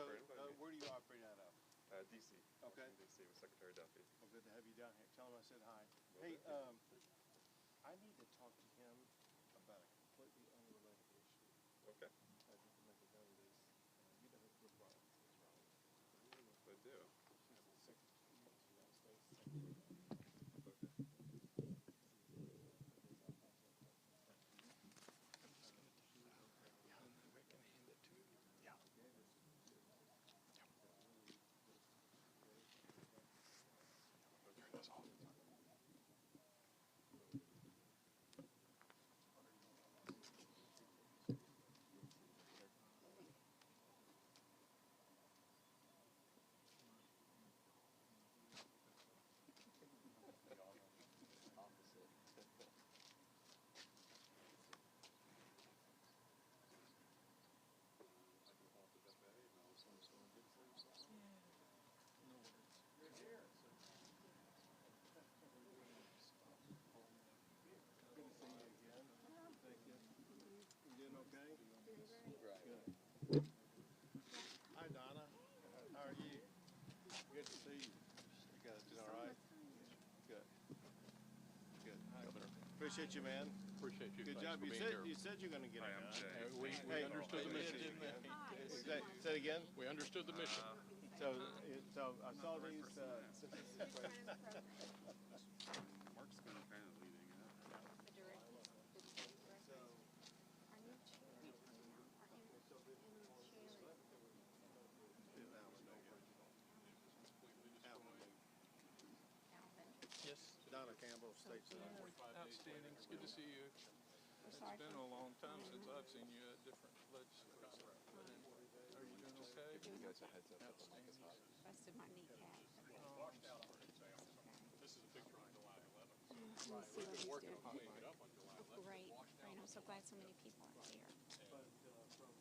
So, for inviting me. where do you operate out of? DC. Okay. Washington, DC with Secretary Duffy. Well, good to have you down here. Tell him I said hi. Will Hey, do. I need to talk to him about a completely unrelated issue. Okay. I need to make a note of this. You know who Brooke Rollins is, right? I do. She's the Secretary of the United States Secretary. Okay. Good to see you again. Thank you. You doing okay? Good. Hi, Donna. How are you? Good to see you. You guys doing all right? Good. Good. Appreciate you, man. Appreciate you. Good Thanks job. for You being said here. you said you're going to get Hi, it I'm done. Jay. We Hey, understood the mission. Say it again. We understood the mission. So I saw these. Mark's been kind of leading it. Yes. Donna Campbell, State Senator. Outstanding. It's good to see you. It's been a long time since I've seen you at different legislatures. Are you doing okay? You guys a heads up. Outstanding. Busted my kneecap. This is a picture on July 11th. Let me see what he's doing. Oh, great. Great. I'm so glad so many people are here. But from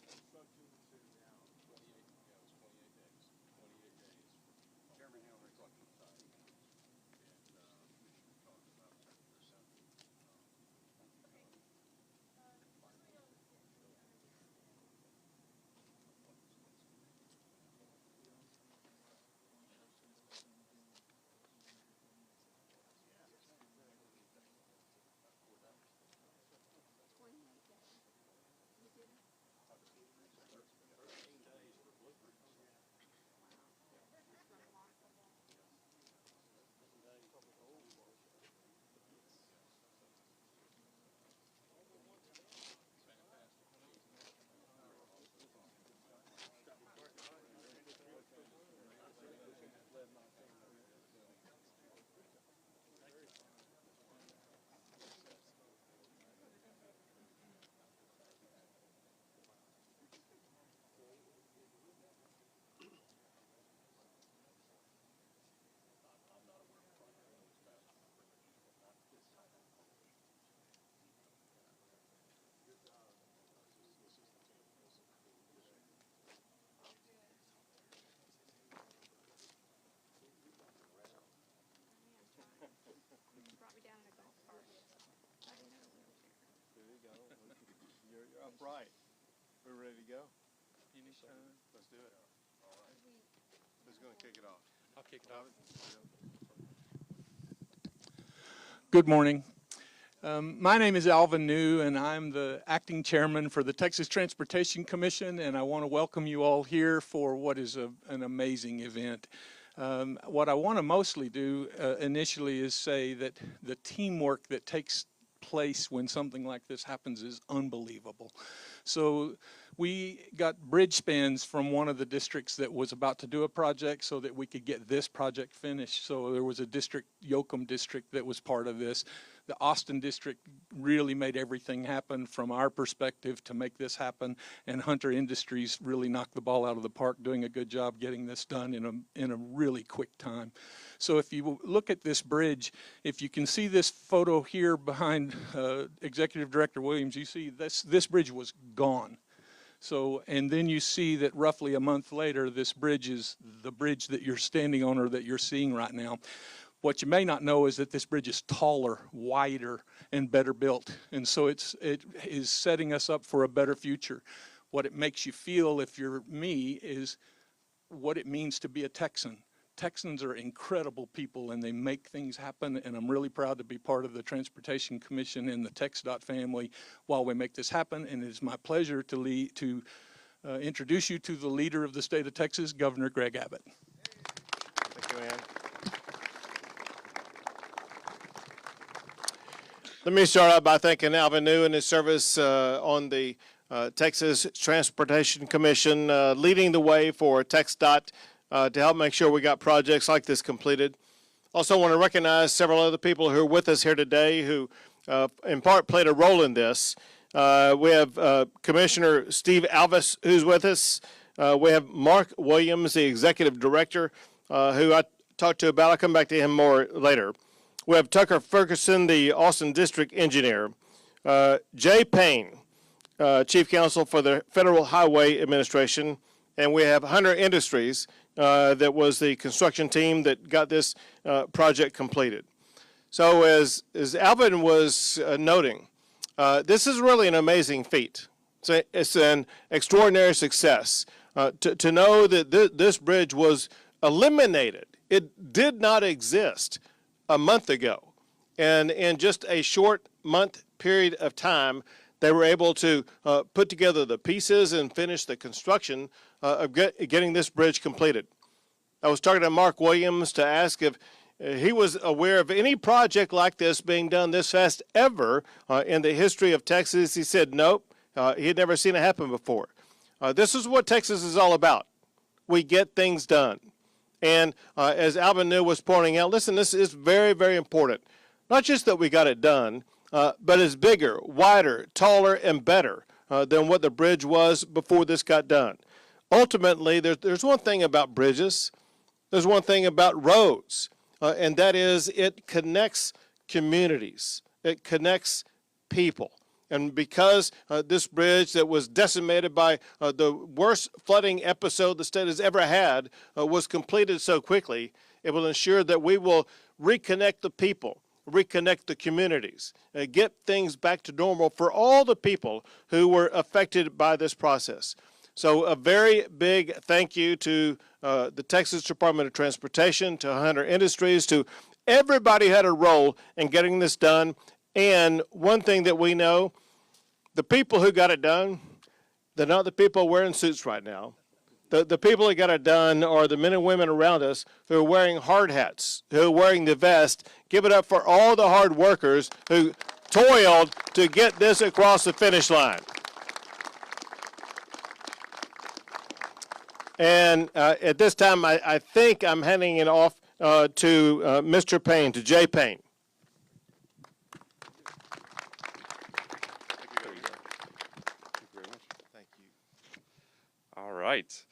construction to now. 28 days. 28 days. Chairman Howard talked about and Commissioner talked about Brought me down in a golf cart. I didn't know we were here. There you go. You're upright. We're ready to go. Anytime. Let's do it. All right. Who's going to kick it off? I'll kick it off. Good morning. My name is Alvin New, and I'm the acting chairman for the Texas Transportation Commission, and I want to welcome you all here for what is an amazing event. What I want to mostly do initially is say that the teamwork that takes place when something like this happens is unbelievable. So we got bridge spans from one of the districts that was about to do a project so that we could get this project finished. So there was a district, Yoakum district, that was part of this. The Austin district really made everything happen from our perspective to make this happen, and Hunter Industries really knocked the ball out of the park, doing a good job getting this done in a really quick time. So if you look at this bridge, if you can see this photo here behind Executive Director Williams, you see this bridge was gone. So, and then you see that roughly a month later, this bridge is the bridge that you're standing on or that you're seeing right now. What you may not know is that this bridge is taller, wider, and better built. And so it is setting us up for a better future. what it makes you feel if you're me is what it means to be a Texan. Texans are incredible people and they make things happen, and I'm really proud to be part of the Transportation Commission and the TxDOT family while we make this happen. And it is my pleasure to introduce you to the leader of the state of Texas, Governor Greg Abbott. Thank you, Ann. Let me start out by thanking Alvin New and his service on the Texas Transportation Commission, leading the way for TxDOT to help make sure we got projects like this completed. Also want to recognize several other people who are with us here today who in part played a role in this. We have Commissioner Steve Alvis who's with us. We have Mark Williams, the Executive Director, who I talked to about. I'll come back to him more later. We have Tucker Ferguson, the Austin District Engineer. Jay Payne, Chief Counsel for the Federal Highway Administration. And we have Hunter Industries, that was the construction team that got this project completed. So as Alvin was noting, this is really an amazing feat. It's an extraordinary success. To know that this bridge was eliminated. It did not exist a month ago. And in just a short month period of time, they were able to put together the pieces and finish the construction of getting this bridge completed. I was talking to Mark Williams to ask if he was aware of any project like this being done this fast ever in the history of Texas. He said nope, he had never seen it happen before. This is what Texas is all about. We get things done. And as Alvin New was pointing out, listen, this is very, very important. Not just that we got it done, but it's bigger, wider, taller, and better than what the bridge was before this got done. Ultimately, there's one thing about bridges. There's one thing about roads, and that is it connects communities. It connects people. And because this bridge that was decimated by the worst flooding episode the state has ever had was completed so quickly, it will ensure that we will reconnect the people, reconnect the communities, get things back to normal for all the people who were affected by this process. So a very big thank you to the Texas Department of Transportation, to Hunter Industries, to everybody who had a role in getting this done. And one thing that we know, the people who got it done, they're not the people wearing suits right now. The people who got it done are the men and women around us who are wearing hard hats, who are wearing the vest. Give it up for all the hard workers who toiled to get this across the finish line. And at this time, I think I'm handing it off to Mr. Payne, to Jay Payne. Thank you. All right.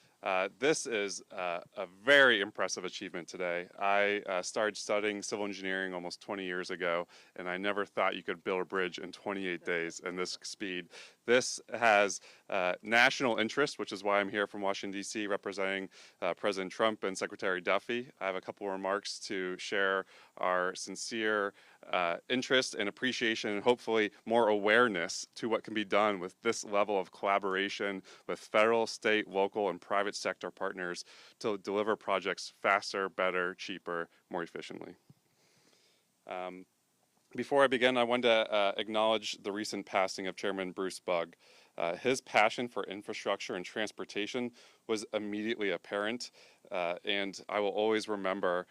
This is a very impressive achievement today. I started studying civil engineering almost 20 years ago, and I never thought you could build a bridge in 28 days in this speed. This has national interest, which is why I'm here from Washington, D.C., representing President Trump and Secretary Duffy. I have a couple of remarks to share our sincere interest and appreciation, and hopefully more awareness to what can be done with this level of collaboration with federal, state, local, and private sector partners to deliver projects faster, better, cheaper, more efficiently. Before I begin, I wanted to acknowledge the recent passing of Chairman Bruce Bugg. His passion for infrastructure and transportation was immediately apparent, and I will always remember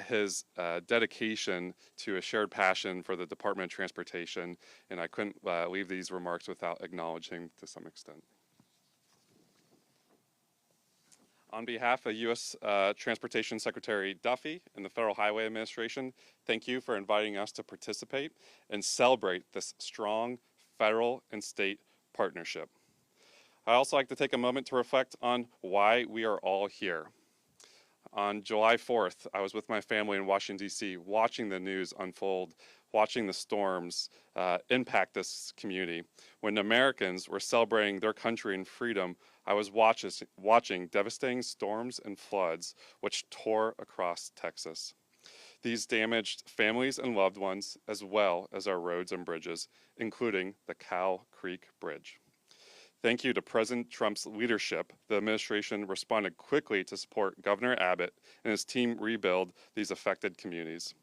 his dedication to a shared passion for the Department of Transportation, and I couldn't leave these remarks without acknowledging to some extent. On behalf of U.S. Transportation Secretary Duffy and the Federal Highway Administration, thank you for inviting us to participate and celebrate this strong federal and state partnership. I'd also like to take a moment to reflect on why we are all here. On July 4th, I was with my family in Washington, D.C., watching the news unfold, watching the storms impact this community. When Americans were celebrating their country and freedom, I was watching devastating storms and floods which tore across Texas. These damaged families and loved ones, as well as our roads and bridges, including the Cow Creek Bridge. Thank you to President Trump's leadership, the administration responded quickly to support Governor Abbott and his team rebuild these affected communities.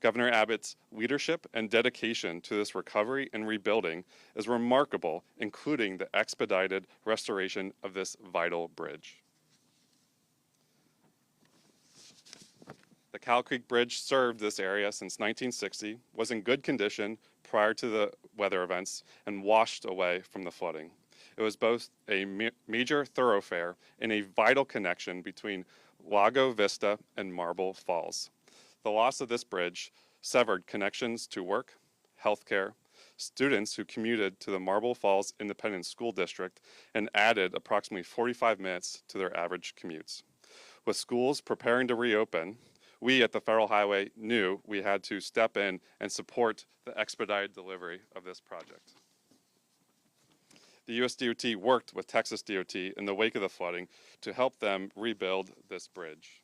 Governor Abbott's leadership and dedication to this recovery and rebuilding is remarkable, including the expedited restoration of this vital bridge. The Cow Creek Bridge served this area since 1960, was in good condition prior to the weather events, and washed away from the flooding. It was both a major thoroughfare and a vital connection between Lago Vista and Marble Falls. The loss of this bridge severed connections to work, healthcare, students who commuted to the Marble Falls Independent School District, and added approximately 45 minutes to their average commutes. With schools preparing to reopen, we at the Federal Highway knew we had to step in and support the expedited delivery of this project. The U.S. DOT worked with Texas DOT in the wake of the flooding to help them rebuild this bridge.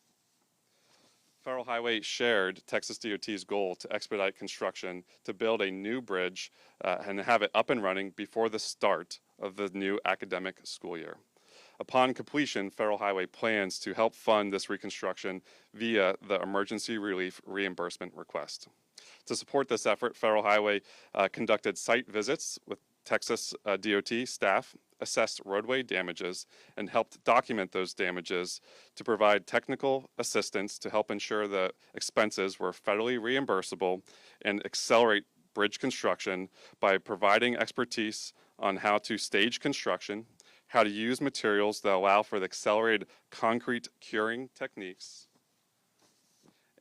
Federal Highway shared Texas DOT's goal to expedite construction to build a new bridge and have it up and running before the start of the new academic school year. Upon completion, Federal Highway plans to help fund this reconstruction via the Emergency Relief Reimbursement Request. To support this effort, Federal Highway conducted site visits with Texas DOT staff, assessed roadway damages, and helped document those damages to provide technical assistance to help ensure the expenses were federally reimbursable and accelerate bridge construction by providing expertise on how to stage construction, how to use materials that allow for the accelerated concrete curing techniques,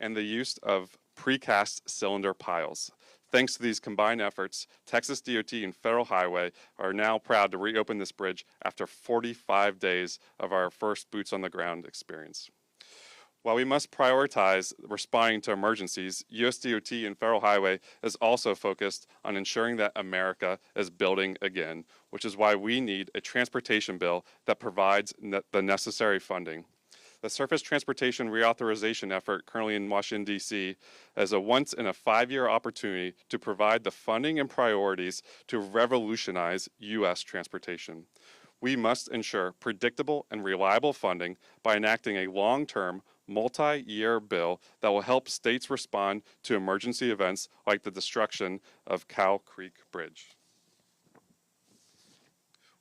and the use of precast cylinder piles. Thanks to these combined efforts, Texas DOT and Federal Highway are now proud to reopen this bridge after 45 days of our first boots on the ground experience. While we must prioritize responding to emergencies, US DOT and Federal Highway is also focused on ensuring that America is building again, which is why we need a transportation bill that provides the necessary funding. The surface transportation reauthorization effort currently in Washington, D.C. is a once-in-a-5-year opportunity to provide the funding and priorities to revolutionize U.S. transportation. We must ensure predictable and reliable funding by enacting a long-term, multi-year bill that will help states respond to emergency events like the destruction of Cow Creek Bridge.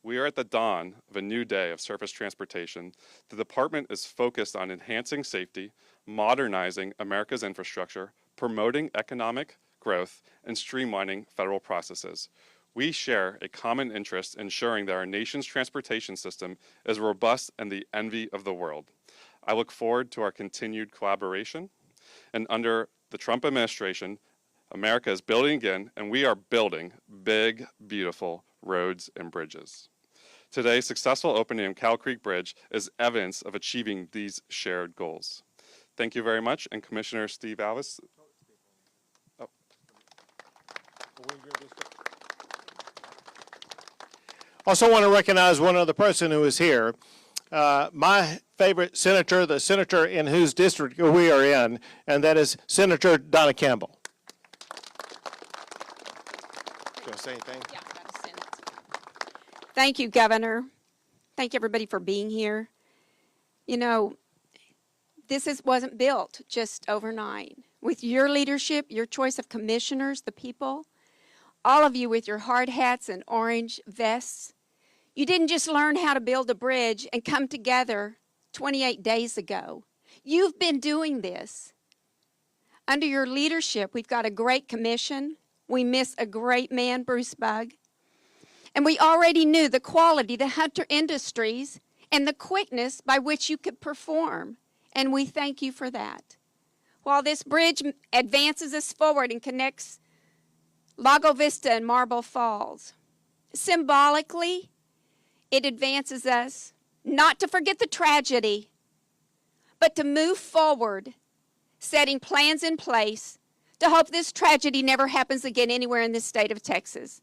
We are at the dawn of a new day of surface transportation. The department is focused on enhancing safety, modernizing America's infrastructure, promoting economic growth, and streamlining federal processes. We share a common interest in ensuring that our nation's transportation system is robust and the envy of the world. I look forward to our continued collaboration. And under the Trump administration, America is building again, and we are building big, beautiful roads and bridges. Today's successful opening of Cow Creek Bridge is evidence of achieving these shared goals. Thank you very much, and Commissioner Steve Alvis. Oh. Also want to recognize one other person who is here. My favorite senator, the senator in whose district we are in, and that is Senator Donna Campbell. Do you want to say anything? Yeah, I gotta send it. Thank you, Governor. Thank everybody for being here. You know, this wasn't built just overnight. With your leadership, your choice of commissioners, the people, all of you with your hard hats and orange vests, you didn't just learn how to build a bridge and come together 28 days ago. You've been doing this. Under your leadership, we've got a great commission. We miss a great man, Bruce Bugg. And we already knew the quality, the Hunter Industries, and the quickness by which you could perform. And we thank you for that. While this bridge advances us forward and connects Lago Vista and Marble Falls, symbolically, it advances us not to forget the tragedy, but to move forward, setting plans in place to hope this tragedy never happens again anywhere in this state of Texas.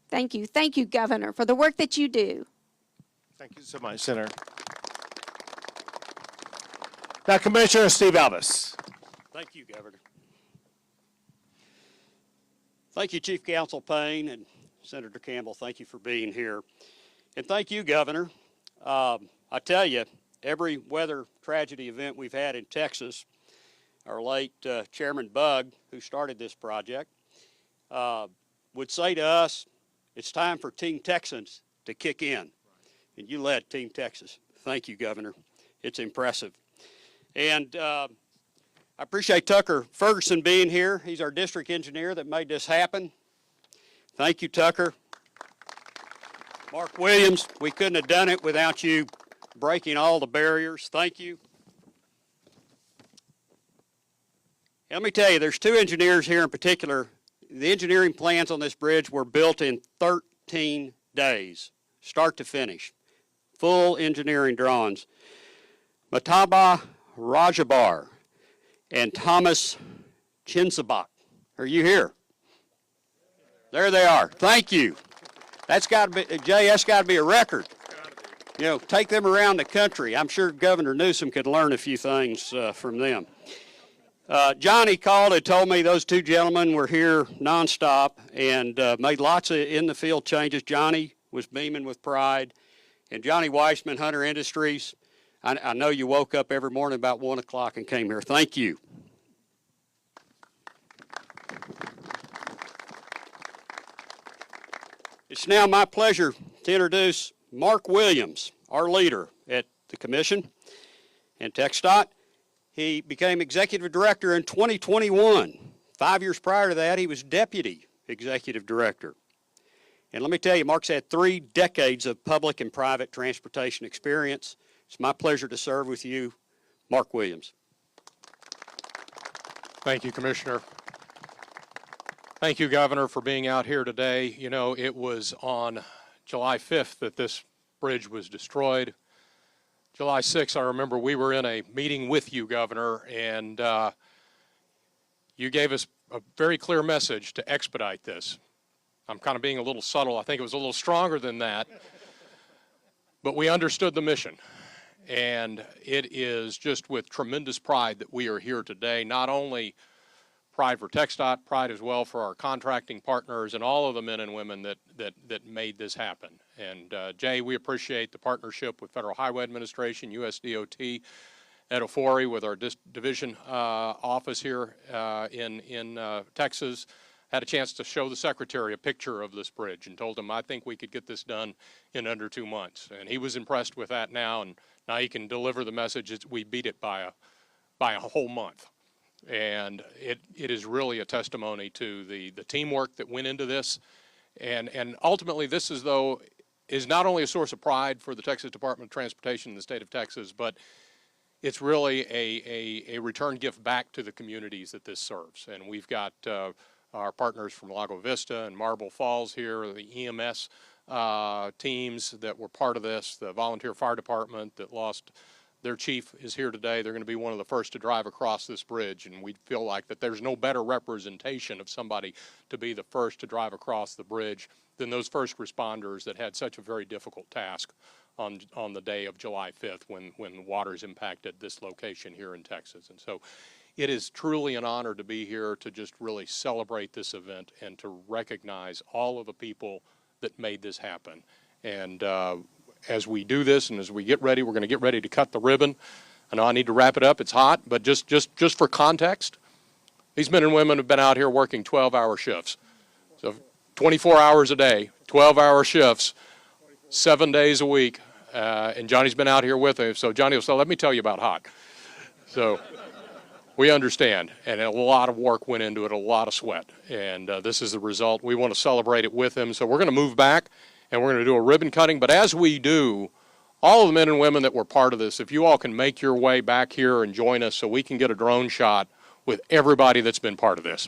Thank you. Thank you, Governor, for the work that you do. Thank you so much, Senator. Now, Commissioner Steve Alvis. Thank you, Governor. Thank you, Chief Counsel Payne and Senator Campbell. Thank you for being here. And thank you, Governor. I tell you, every weather tragedy event we've had in Texas, our late Chairman Bugg, who started this project, would say to us, it's time for Team Texans to kick in. And you led Team Texas. Thank you, Governor. It's impressive. And I appreciate Tucker Ferguson being here. He's our district engineer that made this happen. Thank you, Tucker. Mark Williams, we couldn't have done it without you breaking all the barriers. Thank you. Let me tell you, there's two engineers here in particular. The engineering plans on this bridge were built in 13 days, start to finish. Full engineering drawings. Mataba Rajabar and Thomas Chinsabach. Are you here? There they are. Thank you. That's got to be, Jay, that's got to be a record. You know, take them around the country. I'm sure Governor Newsom could learn a few things from them. Johnny called and told me those two gentlemen were here nonstop and made lots of in-the-field changes. Johnny was beaming with pride. And Johnny Weissman, Hunter Industries, I know you woke up every morning about 1 o'clock and came here. Thank you. It's now my pleasure to introduce Mark Williams, our leader at the Commission and TxDOT. He became executive director in 2021. 5 years prior to that, he was deputy executive director. And let me tell you, Mark's had 3 decades of public and private transportation experience. It's my pleasure to serve with you, Mark Williams. Thank you, Commissioner. Thank you, Governor, for being out here today. You know, it was on July 5th that this bridge was destroyed. July 6th, I remember we were in a meeting with you, Governor, and you gave us a very clear message to expedite this. I'm kind of being a little subtle. I think it was a little stronger than that. But we understood the mission. And it is just with tremendous pride that we are here today, not only pride for TxDOT, pride as well for our contracting partners and all of the men and women that made this happen. And Jay, we appreciate the partnership with Federal Highway Administration, USDOT, Ed Ofori with our division office here in Texas. Had a chance to show the Secretary a picture of this bridge and told him I think we could get this done in under 2 months. And he was impressed with that now, and now he can deliver the message that we beat it by a whole month. And it is really a testimony to the teamwork that went into this. And ultimately, this is not only a source of pride for the Texas Department of Transportation in the state of Texas, but it's really a return gift back to the communities that this serves. And we've got our partners from Lago Vista and Marble Falls here, the EMS teams that were part of this, the volunteer fire department that lost their chief is here today. They're going to be one of the first to drive across this bridge, and we feel like that there's no better representation of somebody to be the first to drive across the bridge than those first responders that had such a very difficult task on the day of July 5th when the waters impacted this location here in Texas. And so it is truly an honor to be here to just really celebrate this event and to recognize all of the people that made this happen. And as we do this and as we get ready, we're going to get ready to cut the ribbon. I know I need to wrap it up. It's hot, but just for context, these men and women have been out here working 12-hour shifts. So 24 hours a day, 12-hour shifts, 7 days a week. And Johnny's been out here with us. So Johnny will say, let me tell you about hot. So we understand, and a lot of work went into it, a lot of sweat, and this is the result. We want to celebrate it with him, so we're going to move back, and we're going to do a ribbon cutting, but as we do, all of the men and women that were part of this, if you all can make your way back here and join us so we can get a drone shot with everybody that's been part of this.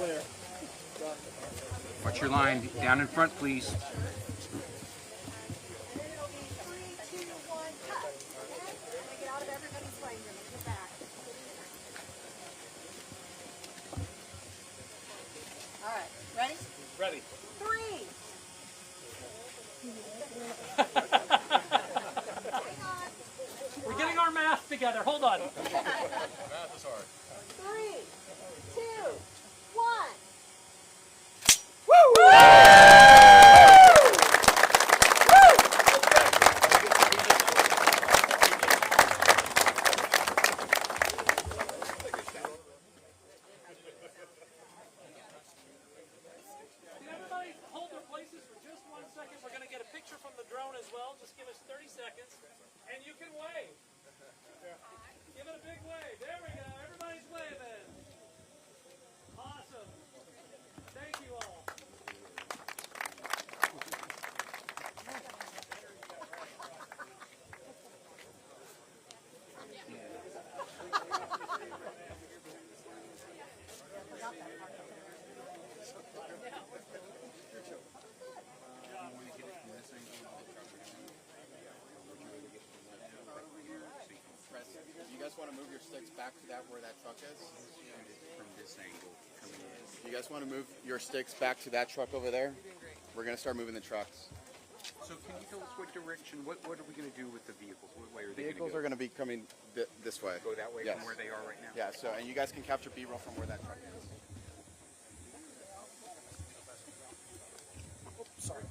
clear. Watch your line. Down in front, please. All right, ready? Ready. 3. We're getting our math together. Hold on. Math is hard. 3, 2, 1. Everybody hold their places for just 1 second. We're going to get a picture from the drone as well. Just give us 30 seconds. And you can wave. Give it a big wave. There we go. Everybody's waving. Awesome. Thank you all. You guys want to move your sticks back to that where that truck is? From this angle coming in. You guys want to move your sticks back to that truck over there? We're going to start moving the trucks. So can you tell us what direction, what are we going to do with the vehicles? What way are they Vehicles going are going to be coming this way. Go that way Yes. from where they are right now? Yeah, so, and you guys can capture B-roll from where that truck is. Sorry.